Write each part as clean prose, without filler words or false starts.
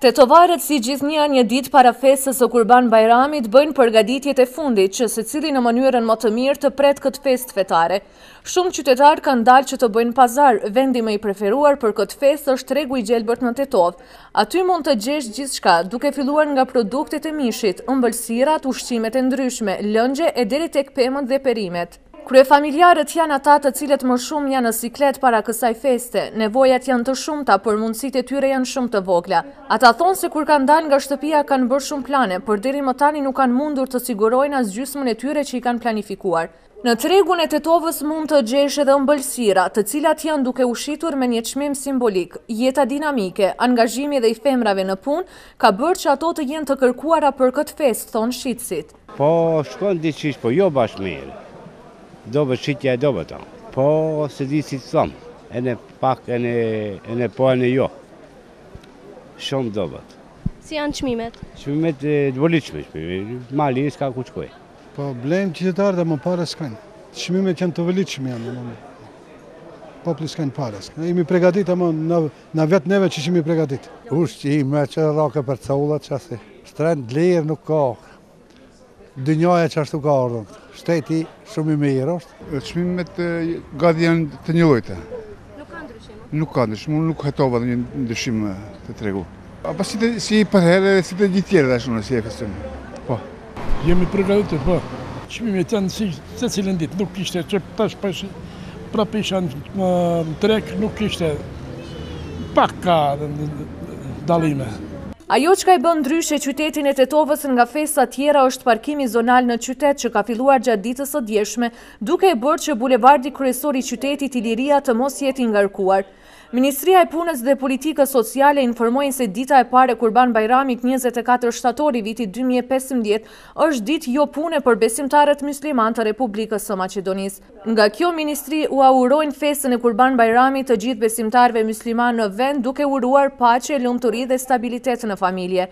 Tetovarët si gjithnjë një ditë para festës së Kurban Bajramit bëjnë përgatitjet e fundit që secili në mënyrën më të mirë të pret këtë festë fetare. Shumë qytetarë kanë dalë që të bëjnë pazar, vendi më i preferuar për këtë festë është tregu i Gjelbërt në Tetov. Aty mund të gjesh gjithçka, duke filluar nga produktet e mishit, ëmbëlsirat, ushqimet e ndryshme, lëngje e deri tek pemët dhe perimet. Kryefamiljarët janë ata të cilët më shumë janë në siklet para kësaj feste, nevojat janë të shumta, por mundësitë e tyre janë shumë të vogla. Ata thonë se kur kanë dalë nga shtëpia kanë bërë shumë plane, por deri më tani nuk kanë mundur të sigurojnë as gjysmën e tyre që i kanë planifikuar. Në tregun e Tetovës mund të gjesh edhe ëmbëlsira, të cilat janë duke u shitur me një çmim simbolik. Jeta dinamike, angazhimi dhe i femrave në punë ka bërë që ato të jenë të kërkuara për këtë festë, thonë shitësit. Po shkon diçish, po jo bashkë mirë. Dobe shqitja e dobe ta. Po se di si të thëmë, e në pak, e në po, e në jo. Shumë dobet. Si janë qmimet? Qmimet dvoliqme, mali s'ka ku qkoj. Po blejmë qytetarë dhe më pare s'kajnë. Qmimet janë të vëliqme janë. Popli s'kajnë pare. Imi pregatit, ama na vetë neve që shimi pregatit. Ushqime që rake për caullat që asi. Strend lirë nuk ka. Dënjoja që ashtu ka ardhën. Shteti shumë i mirë është. Çmimet gati janë të njëjta. Nuk ka ndryshim? Nuk ka ndryshim, unë nuk hetova një ndryshim të tregu. Pa si për herë, si të gjithë tjerë dhe shumë, si e festim. Po. Jemi përgatitur, po. Çmimet janë si se cilën ditë, nuk ishte që tash prapë isha në treg, nuk ishte pak ka dallime. Ajo që ka i bën ndryshe qytetin e Tetovës nga festa tjera është parkimi zonal në qytet që ka filluar gjatë ditës së djeshme, duke e bërë që bulevardi kryesor i qytetit Iliria të mos jetë i ngarkuar. Ministria e Punës dhe Politikës Sociale informoi se dita e parë e Kurban Bajramit 24 shtator i vitit 2015 është ditë jo pune për besimtarët musliman të Republikës së Maqedonisë. Nga kjo ministri u aurojnë festën e Kurban Bajramit të gjithë besimtarëve musliman në vend, duke uruar paqe, lumturi dhe stabilitet në familje.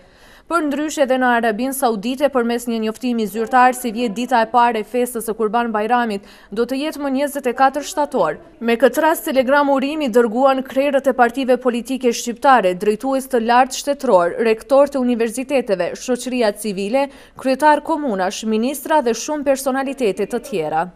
Për ndryshe edhe në Arabinë Saudite, përmes një njoftimi zyrtar si vjet dita e parë e festës së Kurban Bajramit, do të jetë më 24 shtator. Me këtë rast, telegram urimi dërguan krerët e partive politike shqiptare, drejtues të lartë shtetëror, rektor të universiteteve, shoqëria civile, kryetar komunash, ministra dhe shumë personalitete të tjera.